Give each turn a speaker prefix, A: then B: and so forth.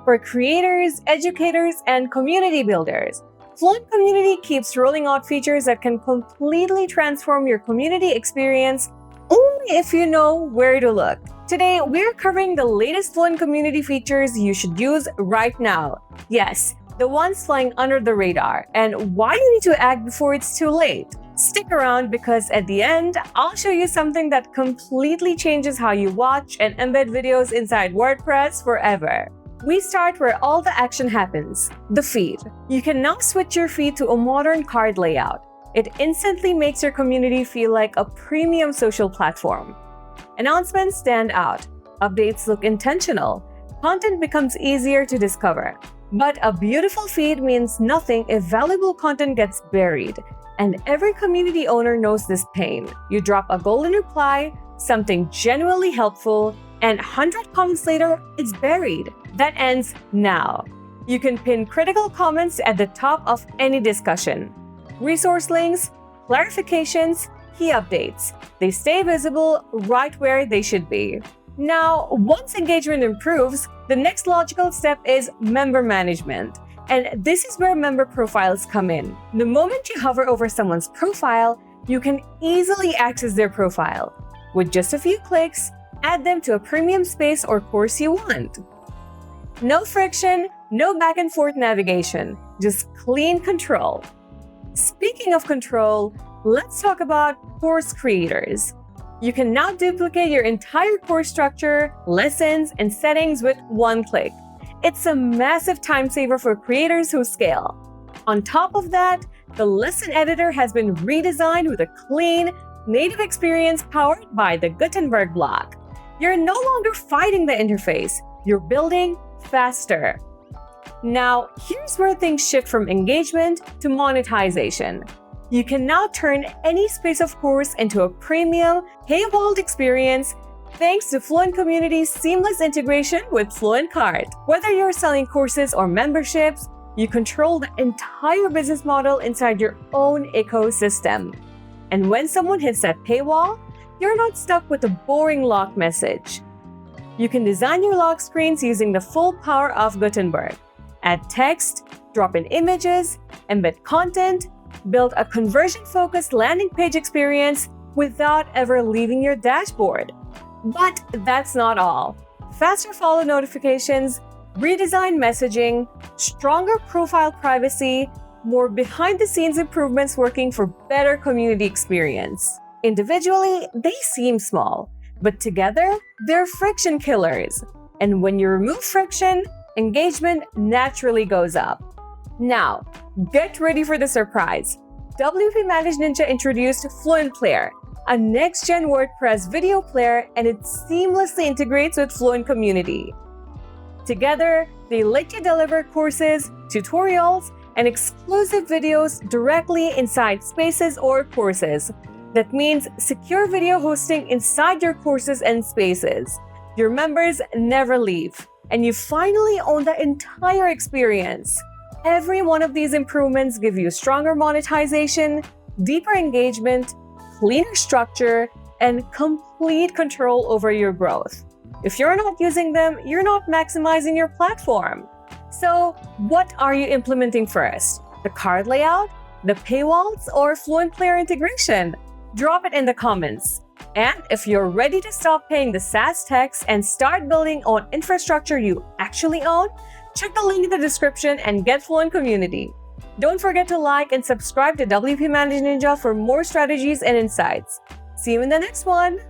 A: for creators, educators, and community builders. FluentCommunity keeps rolling out features that can completely transform your community experience only if you know where to look. Today, we're covering the latest FluentCommunity features you should use right now. Yes, the ones flying under the radar, and why you need to act before it's too late. Stick around because at the end, I'll show you something that completely changes how you watch and embed videos inside WordPress forever. We start where all the action happens, the feed. You can now switch your feed to a modern card layout. It instantly makes your community feel like a premium social platform. Announcements stand out. Updates look intentional. Content becomes easier to discover. But a beautiful feed means nothing if valuable content gets buried. And every community owner knows this pain. You drop a golden reply, something genuinely helpful, and 100 comments later, it's buried. That ends now. You can pin critical comments at the top of any discussion. Resource links, clarifications, key updates. They stay visible right where they should be. Now, once engagement improves, the next logical step is member management. And this is where member profiles come in. The moment you hover over someone's profile, you can easily access their profile. With just a few clicks, add them to a premium space or course you want. No friction, no back and forth navigation, just clean control. Speaking of control, let's talk about course creators. You can now duplicate your entire course structure, lessons, and settings with one click. It's a massive time saver for creators who scale. On top of that, the lesson editor has been redesigned with a clean, native experience powered by the Gutenberg block. You're no longer fighting the interface, you're building faster. Now, here's where things shift from engagement to monetization. You can now turn any space of course into a premium, paywalled experience thanks to FluentCommunity's seamless integration with FluentCart. Whether you're selling courses or memberships, you control the entire business model inside your own ecosystem. And when someone hits that paywall, you're not stuck with a boring lock message. You can design your lock screens using the full power of Gutenberg. Add text, drop in images, embed content, build a conversion-focused landing page experience without ever leaving your dashboard. But that's not all. Faster follow notifications, redesigned messaging, stronger profile privacy, more behind-the-scenes improvements working for better community experience. Individually, they seem small, but together, they're friction killers. And when you remove friction, engagement naturally goes up. Now, get ready for the surprise. WPManageNinja introduced Fluent Player, a next-gen WordPress video player, and it seamlessly integrates with FluentCommunity. Together, they let you deliver courses, tutorials, and exclusive videos directly inside spaces or courses. That means secure video hosting inside your courses and spaces. Your members never leave, and you finally own the entire experience. Every one of these improvements give you stronger monetization, deeper engagement, cleaner structure, and complete control over your growth. If you're not using them, you're not maximizing your platform. So, what are you implementing first? The card layout, the paywalls, or FluentPlayer integration? Drop it in the comments. And if you're ready to stop paying the SaaS tax and start building on infrastructure you actually own, check the link in the description and get FluentCommunity. Don't forget to like and subscribe to WPManageNinja for more strategies and insights. See you in the next one!